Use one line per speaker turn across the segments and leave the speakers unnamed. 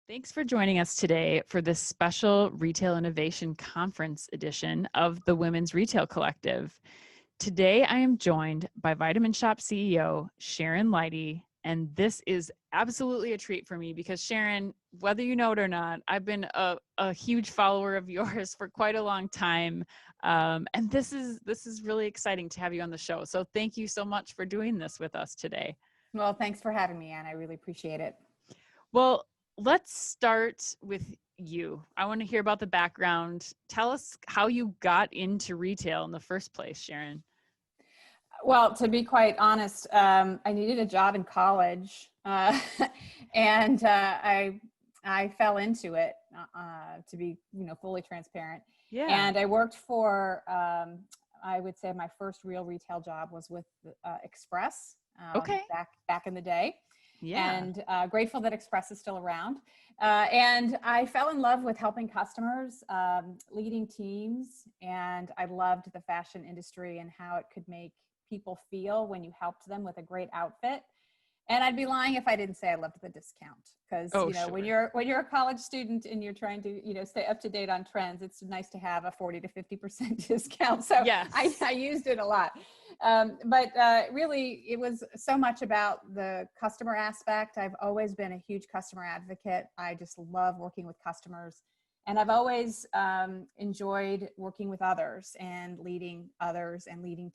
Thanks for joining us today for this special Retail Innovation Conference edition of the Women's Retail Collective. Today, I am joined by Vitamin Shoppe CEO, Sharon Leite, and this is absolutely a treat for me because Sharon, whether you know it or not, I've been a huge follower of yours for quite a long time. And this is really exciting to have you on the show. So thank you so much for doing this with us today.
Well, thanks for having me, Anne. I really appreciate it.
Well, let's start with you. I want to hear about the background. Tell us how you got into retail in the first place, Sharon.
Well, to be quite honest, I needed a job in college, and I fell into it. To be fully transparent,
Yeah.
and I worked for. I would say my first real retail job was with Express.
Okay.
Back in the day.
Yeah.
And grateful that Express is still around. And I fell in love with helping customers, leading teams, and I loved the fashion industry and how it could make people feel when you helped them with a great outfit. And I'd be lying if I didn't say I loved the discount, because
sure.
when you're a college student and you're trying to stay up to date on trends, it's nice to have a 40 to 50% discount. So
yes.
I used it a lot, but really it was so much about the customer aspect. I've always been a huge customer advocate. I just love working with customers, and I've always enjoyed working with others and leading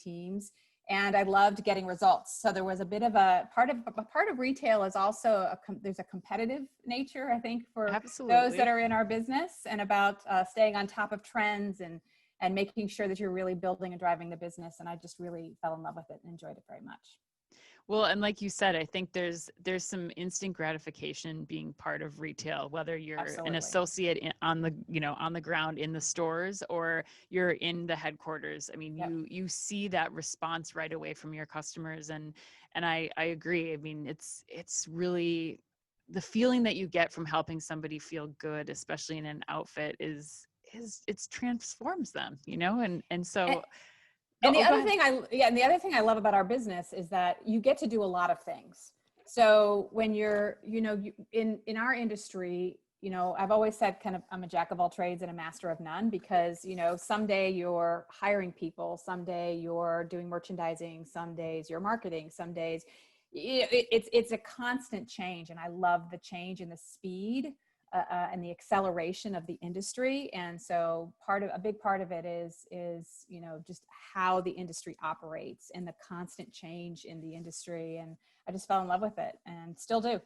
teams. And I loved getting results. So there was a bit of a part of retail is also there's a competitive nature, I think, for those that are in our business, and about staying on top of trends and making sure that you're really building and driving the business. And I just really fell in love with it and enjoyed it very much.
Well, and like you said, I think there's some instant gratification being part of retail, whether you're
Absolutely.
an associate on the ground in the stores, or you're in the headquarters. I mean,
Yep.
you see that response right away from your customers, and I agree. I mean, it's really the feeling that you get from helping somebody feel good, especially in an outfit, is it transforms them, and so.
And the other thing I love about our business is that you get to do a lot of things. So when you're, in our industry, I've always said I'm a jack of all trades and a master of none, because, someday you're hiring people, someday you're doing merchandising, some days you're marketing, some days it's a constant change. And I love the change and the speed and the acceleration of the industry. And so a big part of it is just how the industry operates and the constant change in the industry. And I just fell in love with it and still do.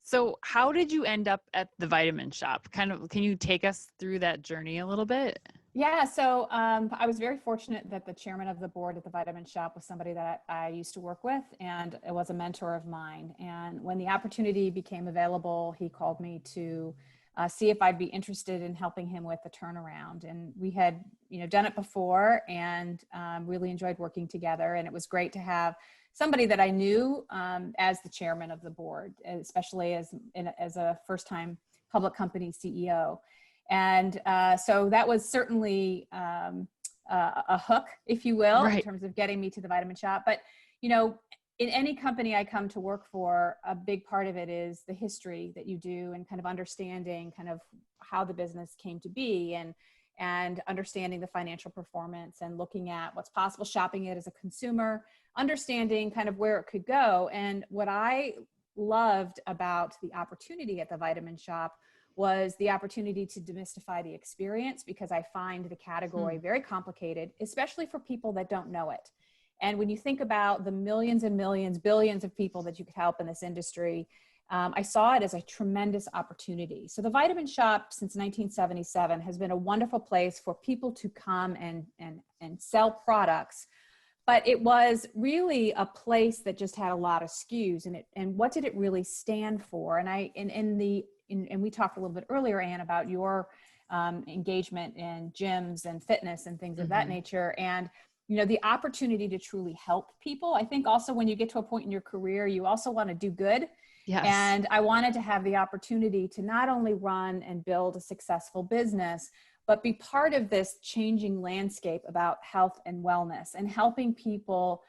So how did you end up at the Vitamin Shoppe? Can you take us through that journey a little bit?
Yeah, so I was very fortunate that the chairman of the board at the Vitamin Shoppe was somebody that I used to work with, and it was a mentor of mine. And when the opportunity became available, he called me to see if I'd be interested in helping him with the turnaround. And we had, done it before, and really enjoyed working together. And it was great to have somebody that I knew as the chairman of the board, especially as a first-time public company CEO. And so that was certainly a hook, if you will,
Right.
in terms of getting me to the Vitamin Shoppe. But, in any company I come to work for, a big part of it is the history that you do, and kind of understanding how the business came to be, and understanding the financial performance, and looking at what's possible, shopping it as a consumer, understanding kind of where it could go. And what I loved about the opportunity at the Vitamin Shoppe was the opportunity to demystify the experience, because I find the category very complicated, especially for people that don't know it. And when you think about the millions and millions, billions of people that you could help in this industry, I saw it as a tremendous opportunity. So the Vitamin Shoppe since 1977 has been a wonderful place for people to come and sell products. But it was really a place that just had a lot of SKUs in it. And what did it really stand for? And we talked a little bit earlier, Anne, about your engagement in gyms and fitness and things of that nature. And, the opportunity to truly help people. I think also when you get to a point in your career, you also want to do good.
Yes.
And I wanted to have the opportunity to not only run and build a successful business, but be part of this changing landscape about health and wellness, and helping people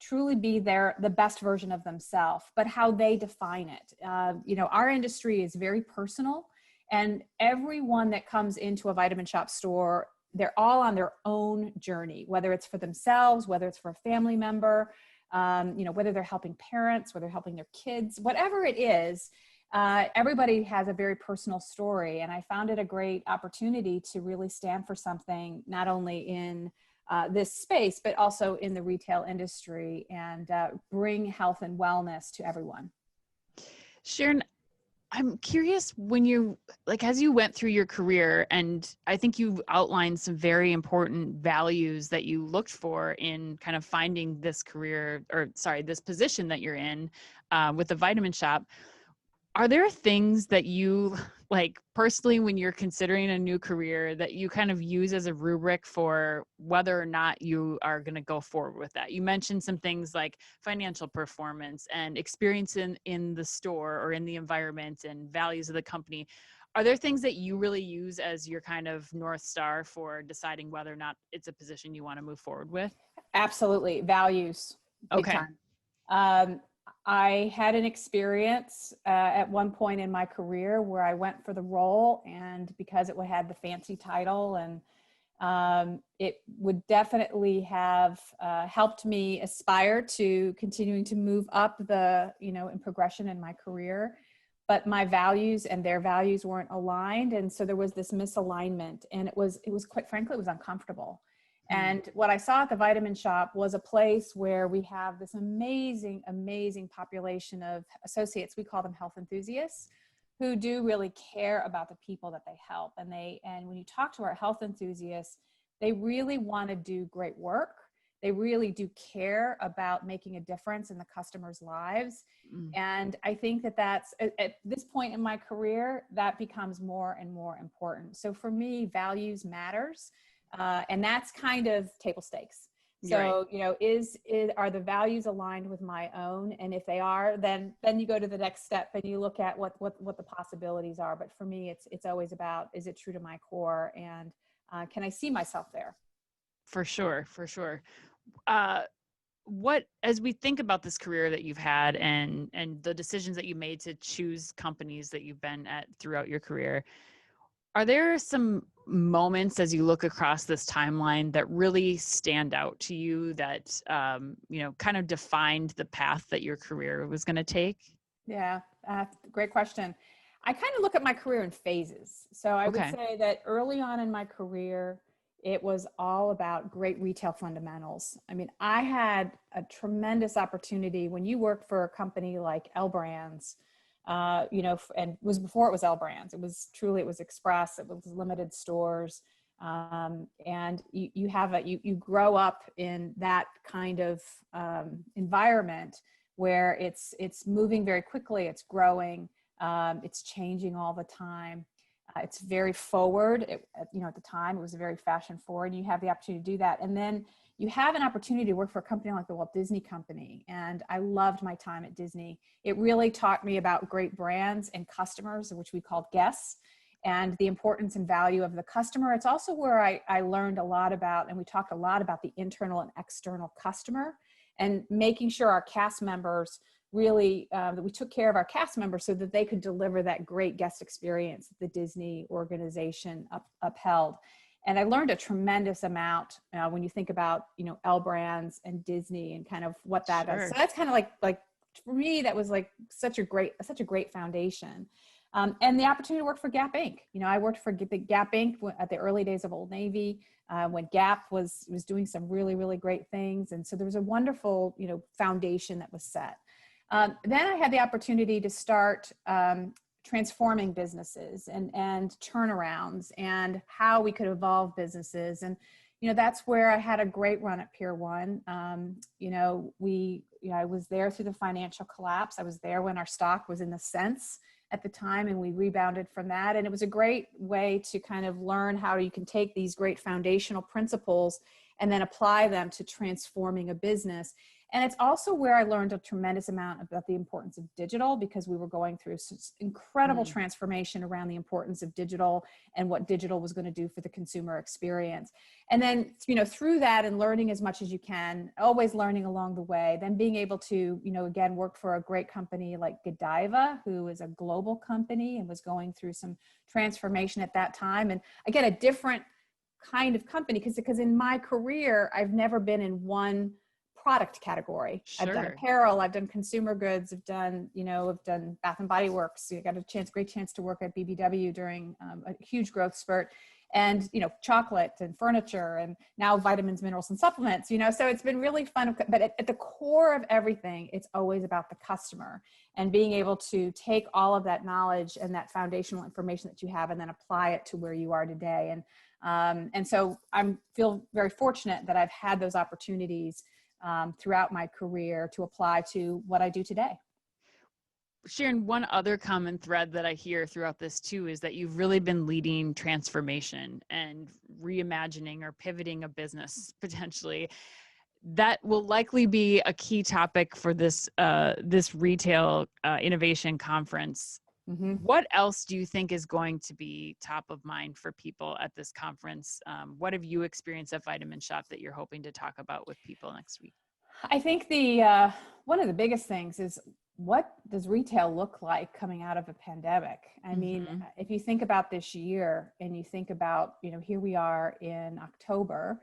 truly be the best version of themselves, but how they define it. Our industry is very personal, and everyone that comes into a Vitamin Shoppe store, they're all on their own journey, whether it's for themselves, whether it's for a family member, whether they're helping parents, whether they're helping their kids, whatever it is. Everybody has a very personal story, and I found it a great opportunity to really stand for something, not only in this space, but also in the retail industry, and bring health and wellness to everyone.
Sharon, I'm curious, when you, as you went through your career, and I think you outlined some very important values that you looked for in kind of finding this this position that you're in with the Vitamin Shoppe. Are there things that you personally, when you're considering a new career, that you kind of use as a rubric for whether or not you are going to go forward with that? You mentioned some things like financial performance and experience in the store or in the environment and values of the company. Are there things that you really use as your kind of North Star for deciding whether or not it's a position you want to move forward with?
Absolutely. Values. Big
Okay.
time. I had an experience at one point in my career where I went for the role, and because it had the fancy title, and it would definitely have helped me aspire to continuing to move up in progression in my career. But my values and their values weren't aligned. And so there was this misalignment, and it was quite frankly, it was uncomfortable. And what I saw at the Vitamin Shoppe was a place where we have this amazing, amazing population of associates. We call them health enthusiasts, who do really care about the people that they help. And when you talk to our health enthusiasts, they really want to do great work. They really do care about making a difference in the customers' lives. And I think that's at this point in my career, that becomes more and more important. So for me, values matters. And that's kind of table stakes. So, right. Are the values aligned with my own? And if they are, then you go to the next step and you look at what the possibilities are. But for me, it's always about, is it true to my core? And can I see myself there?
For sure. As we think about this career that you've had and the decisions that you made to choose companies that you've been at throughout your career, are there some moments as you look across this timeline that really stand out to you that, kind of defined the path that your career was going to take?
Yeah, great question. I kind of look at my career in phases. So I would say that early on in my career, it was all about great retail fundamentals. I mean, I had a tremendous opportunity when you work for a company like L Brands, and it was before it was L Brands. It was Express. It was limited stores. And you grow up in that kind of environment where it's moving very quickly. It's growing. It's changing all the time. It's very forward. At the time, it was very fashion forward. And you have the opportunity to do that. And then you have an opportunity to work for a company like the Walt Disney Company. And I loved my time at Disney. It really taught me about great brands and customers, which we called guests, and the importance and value of the customer. It's also where I learned a lot about, and we talked a lot about the internal and external customer, and making sure our cast members really, that we took care of our cast members so that they could deliver that great guest experience that the Disney organization upheld. And I learned a tremendous amount when you think about, L Brands and Disney and kind of what that does. So that's kind of like for me, that was like such a great foundation. And the opportunity to work for Gap Inc. I worked for Gap Inc. at the early days of Old Navy, when Gap was doing some really, really great things. And so there was a wonderful, foundation that was set. Then I had the opportunity to start transforming businesses and turnarounds and how we could evolve businesses. And, that's where I had a great run at Pier 1. I was there through the financial collapse. I was there when our stock was in the cents at the time, and we rebounded from that. And it was a great way to kind of learn how you can take these great foundational principles and then apply them to transforming a business. And it's also where I learned a tremendous amount about the importance of digital, because we were going through such incredible transformation around the importance of digital and what digital was going to do for the consumer experience. And then, through that and learning as much as you can, always learning along the way, then being able to, again, work for a great company like Godiva, who is a global company and was going through some transformation at that time. And again, a different kind of company, because in my career, I've never been in one product category.
Sure.
I've done apparel, I've done consumer goods, I've done Bath and Body Works. I got a great chance to work at BBW during a huge growth spurt, and chocolate and furniture, and now vitamins, minerals, and supplements. So it's been really fun. But at the core of everything, it's always about the customer and being able to take all of that knowledge and that foundational information that you have, and then apply it to where you are today. And so I feel very fortunate that I've had those opportunities throughout my career to apply to what I do today.
Sharon, one other common thread that I hear throughout this too is that you've really been leading transformation and reimagining or pivoting a business potentially. That will likely be a key topic for this retail innovation conference.
Mm-hmm.
What else do you think is going to be top of mind for people at this conference? What have you experienced at Vitamin Shoppe that you're hoping to talk about with people next week?
I think one of the biggest things is, what does retail look like coming out of a pandemic? I mean, if you think about this year and you think about, here we are in October,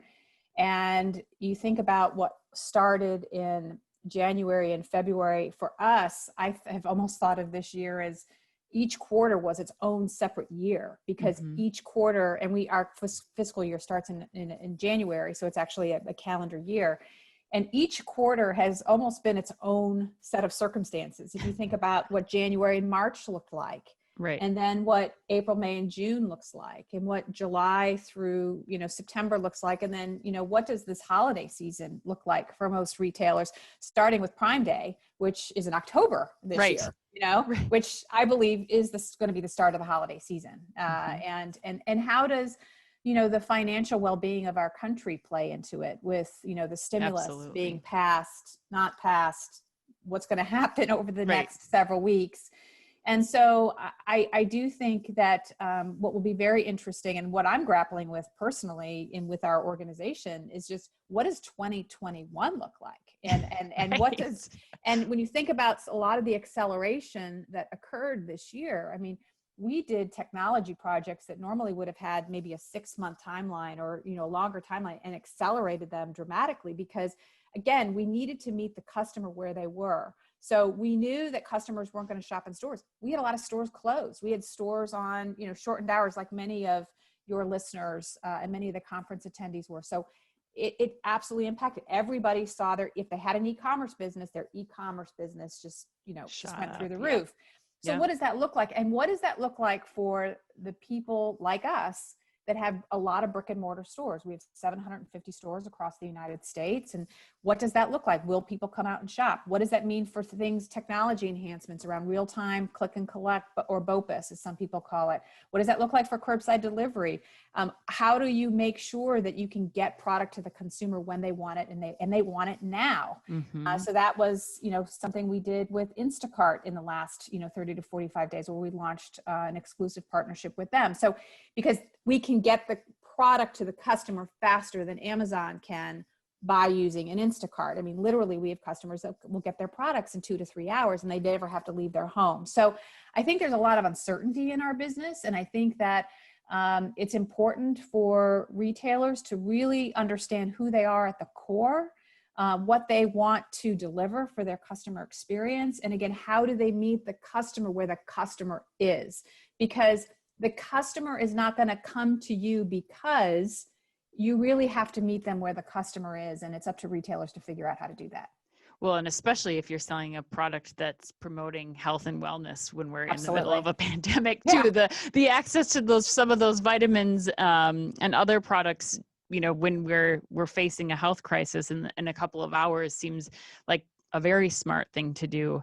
and you think about what started in January and February for us, I have almost thought of this year as each quarter was its own separate year, because each quarter, and our fiscal year starts in January, so it's actually a calendar year. And each quarter has almost been its own set of circumstances. If you think about what January and March looked like,
right,
and then what April, May, and June looks like, and what July through, September looks like. And then, what does this holiday season look like for most retailers, starting with Prime Day, which is in October this year,
Right.
which I believe is going to be the start of the holiday season. And how does, the financial well-being of our country play into it, with, the stimulus
Absolutely.
being passed, not passed, what's going to happen over the next several weeks. And so I do think that what will be very interesting, and what I'm grappling with personally with our organization, is just, what does 2021 look like? And what does, and when you think about a lot of the acceleration that occurred this year, I mean, we did technology projects that normally would have had maybe a 6-month timeline or, a longer timeline, and accelerated them dramatically, because again, we needed to meet the customer where they were. So we knew that customers weren't going to shop in stores. We had a lot of stores closed. We had stores on, shortened hours, like many of your listeners and many of the conference attendees were. So it absolutely impacted. Everybody saw if they had an e-commerce business, their e-commerce business just went through the roof. So what does that look like? And what does that look like for the people like us that have a lot of brick and mortar stores? We have 750 stores across the United States. And what does that look like? Will people come out and shop? What does that mean for things, technology enhancements around real-time click and collect, or BOPUS, as some people call it? What does that look like for curbside delivery? How do you make sure that you can get product to the consumer when they want it, and they want it now? So that was, something we did with Instacart in the last, 30 to 45 days, where we launched an exclusive partnership with them. So because we can get the product to the customer faster than Amazon can by using an Instacart. I mean, literally, we have customers that will get their products in 2 to 3 hours, and they never have to leave their home. So I think there's a lot of uncertainty in our business. And I think that it's important for retailers to really understand who they are at the core, what they want to deliver for their customer experience. And again, how do they meet the customer where the customer is? Because the customer is not going to come to you, because you really have to meet them where the customer is. And it's up to retailers to figure out how to do that.
Well, and especially if you're selling a product that's promoting health and wellness when we're
Absolutely.
in the middle of a pandemic too, the access to some of those vitamins and other products, when we're facing a health crisis in a couple of hours, seems like a very smart thing to do.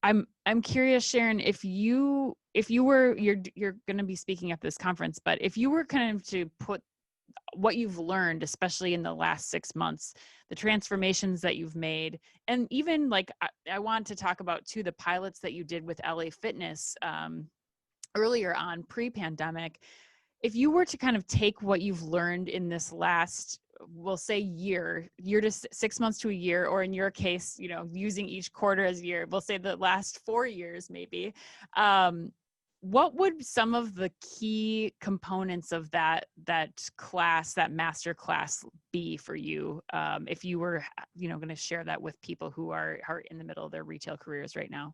I'm curious, Sharon, if you're going to be speaking at this conference, but if you were kind of to put what you've learned, especially in the last 6 months, the transformations that you've made. And even like, I want to talk about too, the pilots that you did with LA Fitness earlier on, pre-pandemic. If you were to kind of take what you've learned in this last, we'll say year to 6 months to a year, or in your case, using each quarter as a year, we'll say the last 4 years maybe, what would some of the key components of that class, that master class, be for you, if you were going to share that with people who are in the middle of their retail careers right now?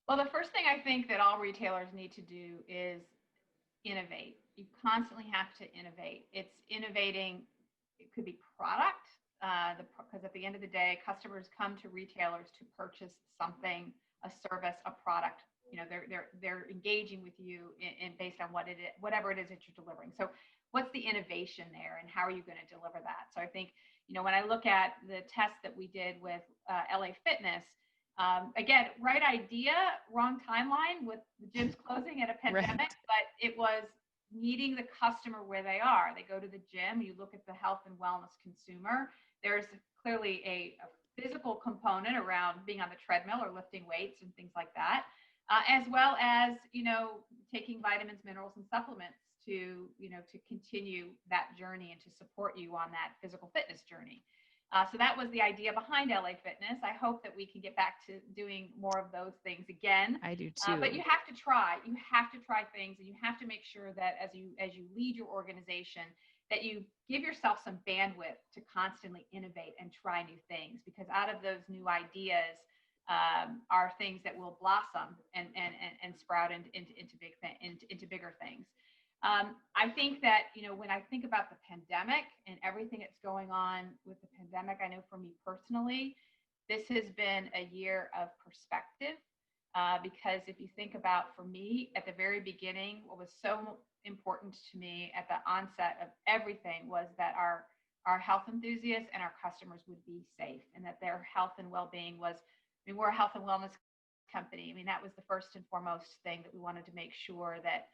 Well, the first thing I think that all retailers need to do is innovate. You constantly have to innovate. It's innovating. It could be product, because at the end of the day, customers come to retailers to purchase something, a service, a product. They're engaging with you in based on whatever it is that you're delivering. So what's the innovation there, and how are you going to deliver that? So I think, when I look at the test that we did with LA Fitness, again, right idea, wrong timeline with the gyms closing at a pandemic, right. But it was meeting the customer where they are. They go to the gym, you look at the health and wellness consumer. There's clearly a physical component around being on the treadmill or lifting weights and things like that, as well as, taking vitamins, minerals, and supplements to continue that journey and to support you on that physical fitness journey. So that was the idea behind LA Fitness. I hope that we can get back to doing more of those things again.
I do too.
But you have to try. You have to try things, and you have to make sure that as you lead your organization, that you give yourself some bandwidth to constantly innovate and try new things, because out of those new ideas are things that will blossom and sprout into bigger things. I think that, when I think about the pandemic and everything that's going on with the pandemic, I know for me personally, this has been a year of perspective, because if you think about, for me, at the very beginning, what was so important to me at the onset of everything was that our health enthusiasts and our customers would be safe, and that their health and well-being was, we're a health and wellness company. That was the first and foremost thing that we wanted to make sure that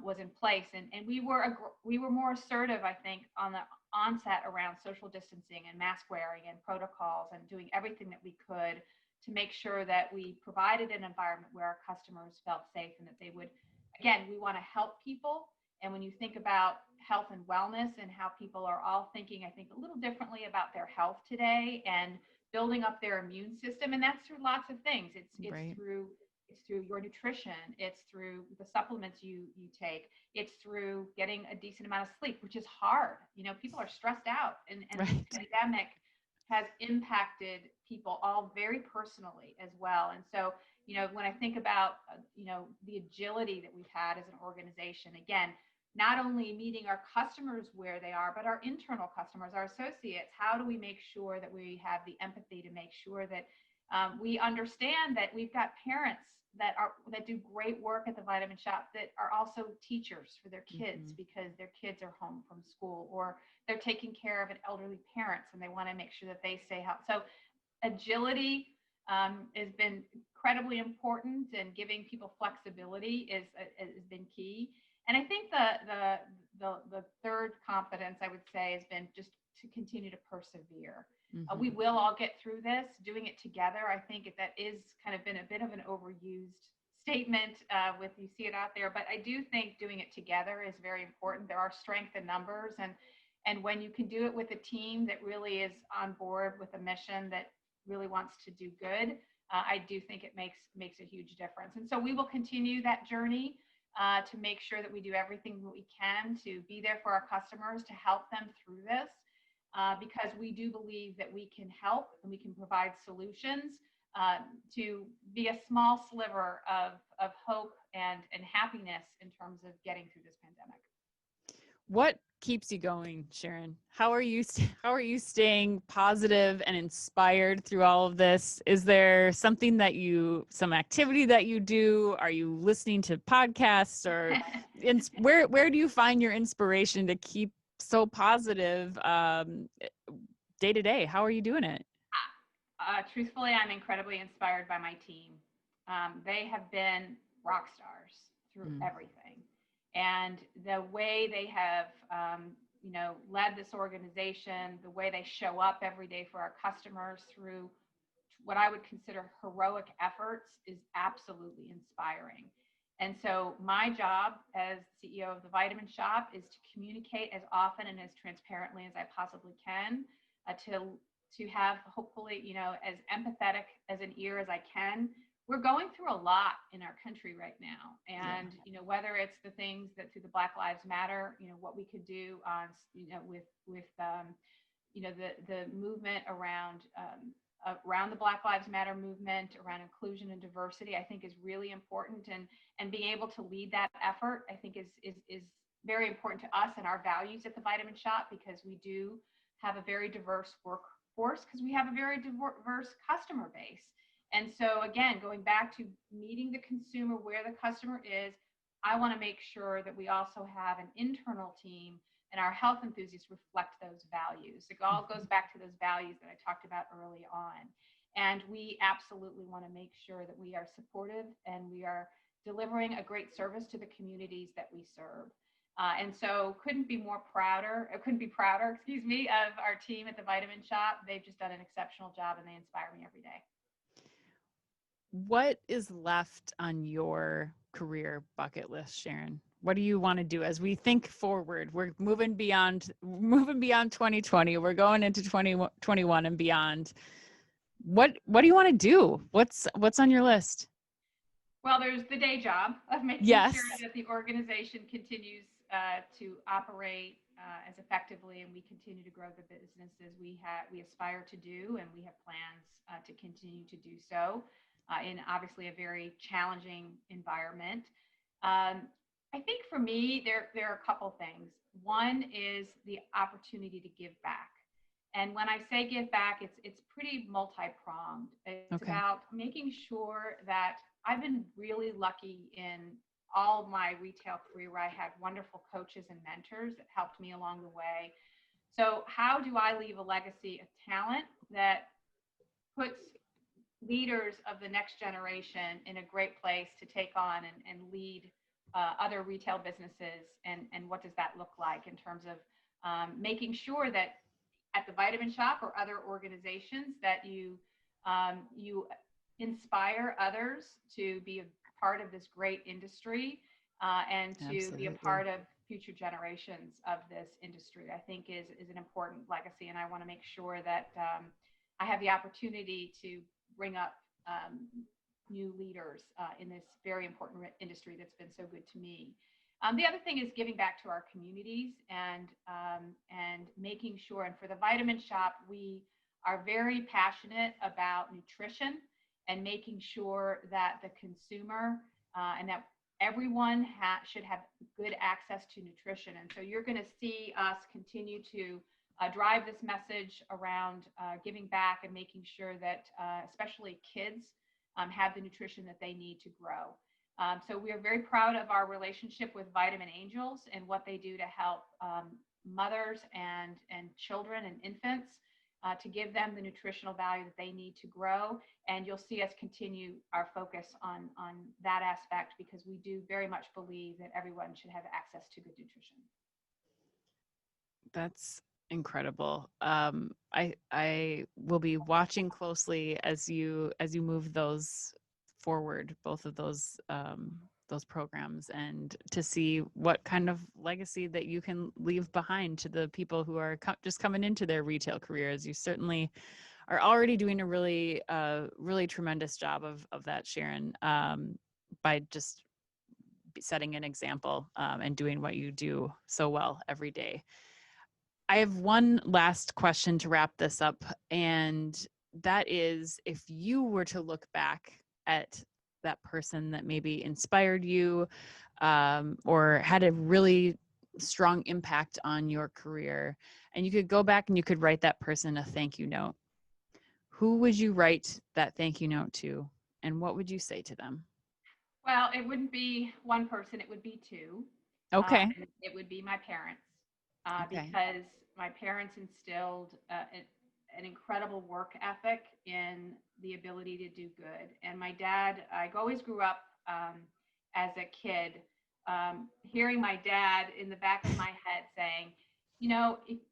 was in place, and we were more assertive, I think, on the onset around social distancing and mask wearing and protocols, and doing everything that we could to make sure that we provided an environment where our customers felt safe, and that they would, again, we want to help people. And when you think about health and wellness and how people are all thinking, I think, a little differently about their health today and building up their immune system, and that's through lots of things. It's
right.
It's through your nutrition. It's through the supplements you take. It's through getting a decent amount of sleep, which is hard. People are stressed out, and
right.
The pandemic has impacted people all very personally as well. And so, when I think about, the agility that we've had as an organization, again, not only meeting our customers where they are, but our internal customers, our associates, how do we make sure that we have the empathy to make sure that we understand that we've got parents that do great work at the Vitamin Shoppe that are also teachers for their kids, mm-hmm. because their kids are home from school, or they're taking care of an elderly parents and they want to make sure that they stay healthy. So agility has been incredibly important, and giving people flexibility has been key. And I think the third competence, I would say, has been just to continue to persevere. Mm-hmm. We will all get through this, doing it together. I think that is kind of been a bit of an overused statement you see it out there, but I do think doing it together is very important. There are strength in numbers, and when you can do it with a team that really is on board with a mission that really wants to do good, I do think it makes a huge difference. And so we will continue that journey to make sure that we do everything that we can to be there for our customers, to help them through this, because we do believe that we can help and we can provide solutions to be a small sliver of hope and happiness in terms of getting through this pandemic.
What keeps you going, Sharon? How are you staying positive and inspired through all of this? Is there some activity that you do? Are you listening to podcasts, or where do you find your inspiration to keep so positive day to day? How are you doing it?
Truthfully, I'm incredibly inspired by my team. They have been rock stars through everything. And the way they have led this organization, the way they show up every day for our customers through what I would consider heroic efforts is absolutely inspiring. And so my job as CEO of the Vitamin Shop is to communicate as often and as transparently as I possibly can, to have hopefully, as empathetic as an ear as I can. We're going through a lot in our country right now. And, whether it's the things that through the Black Lives Matter, what we could do on, with the movement around the Black Lives Matter movement, around inclusion and diversity, I think is really important. And being able to lead that effort, I think is very important to us and our values at the Vitamin Shop, because we do have a very diverse workforce, because we have a very diverse customer base. And so again, going back to meeting the consumer where the customer is, I want to make sure that we also have an internal team and our health enthusiasts reflect those values. It all goes back to those values that I talked about early on. And we absolutely want to make sure that we are supportive and we are delivering a great service to the communities that we serve. And so couldn't be prouder, of our team at the Vitamin Shop. They've just done an exceptional job and they inspire me every day.
What is left on your career bucket list, Sharon? What do you want to do as we think forward? We're moving beyond 2020. We're going into 2021 and beyond. What do you want to do? What's on your list?
Well, there's the day job of making sure that the organization continues to operate as effectively, and we continue to grow the businesses we aspire to do, and we have plans to continue to do so in obviously a very challenging environment. I think for me, there are a couple things. One is the opportunity to give back. And when I say give back, it's pretty multi-pronged. It's about making sure that I've been really lucky in all of my retail career where I had wonderful coaches and mentors that helped me along the way. So how do I leave a legacy of talent that puts leaders of the next generation in a great place to take on and lead other retail businesses, and what does that look like in terms of making sure that at the Vitamin Shop or other organizations that you inspire others to be a part of this great industry and to be a part of future generations of this industry, I think is an important legacy. And I want to make sure that I have the opportunity to bring up new leaders in this very important industry that's been so good to me. The other thing is giving back to our communities and making sure, and for the Vitamin Shop, we are very passionate about nutrition and making sure that the consumer and that everyone should have good access to nutrition. And so you're going to see us continue to drive this message around giving back and making sure that especially kids have the nutrition that they need to grow. So we are very proud of our relationship with Vitamin Angels and what they do to help mothers and children and infants to give them the nutritional value that they need to grow. And you'll see us continue our focus on that aspect, because we do very much believe that everyone should have access to good nutrition.
That's incredible. I will be watching closely as you move those forward, both of those programs, and to see what kind of legacy that you can leave behind to the people who are just coming into their retail careers. You certainly are already doing a really tremendous job of that, Sharon, by just setting an example and doing what you do so well every day. I have one last question to wrap this up, and that is, if you were to look back at that person that maybe inspired you or had a really strong impact on your career, and you could go back and you could write that person a thank you note, who would you write that thank you note to, and what would you say to them?
Well, it wouldn't be one person, it would be two.
Okay.
It would be my parents.
Okay.
Because my parents instilled an incredible work ethic in the ability to do good. And my dad, I always grew up as a kid hearing my dad in the back of my head saying,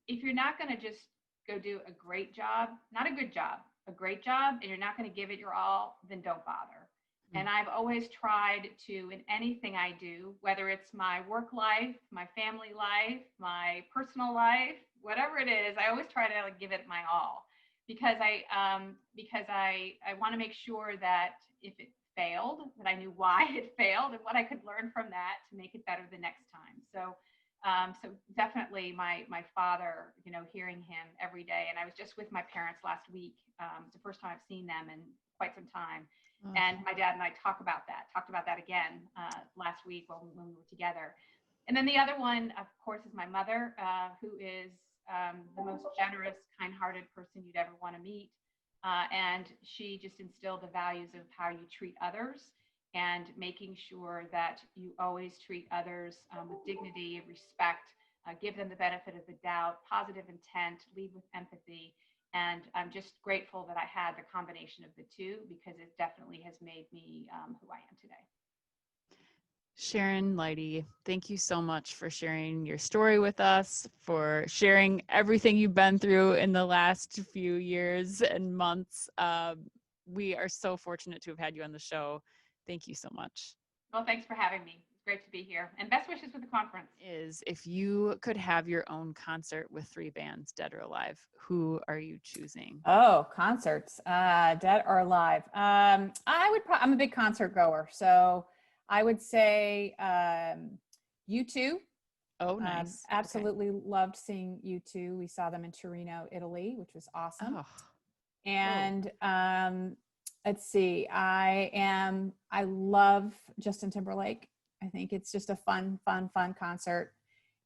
if you're not going to just go do a great job, not a good job, a great job, and you're not going to give it your all, then don't bother. And I've always tried to, in anything I do, whether it's my work life, my family life, my personal life, whatever it is, I always try to give it my all, because I want to make sure that if it failed, that I knew why it failed and what I could learn from that to make it better the next time. So definitely my father, hearing him every day. And I was just with my parents last week. It's the first time I've seen them in quite some time. And my dad and I talked about that again last week when we were together. And then the other one, of course, is my mother, who is the most generous, kind-hearted person you'd ever want to meet. And she just instilled the values of how you treat others and making sure that you always treat others with dignity, respect, give them the benefit of the doubt, positive intent, lead with empathy. And I'm just grateful that I had the combination of the two, because it definitely has made me who I am today.
Sharon Leite, thank you so much for sharing your story with us, for sharing everything you've been through in the last few years and months. We are so fortunate to have had you on the show. Thank you so much.
Well, thanks for having me. It's great to be here. And best wishes with the conference.
If you could have your own concert with 3 bands, dead or alive, who are you choosing?
Oh, concerts, dead or alive. I'm a big concert goer, so I would say U2.
Oh, nice.
Absolutely loved seeing U2. We saw them in Torino, Italy, which was awesome.
Oh,
and let's see, I love Justin Timberlake. I think it's just a fun concert.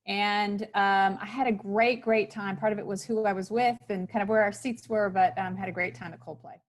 And I had a great time. Part of it was who I was with and kind of where our seats were, but had a great time at Coldplay.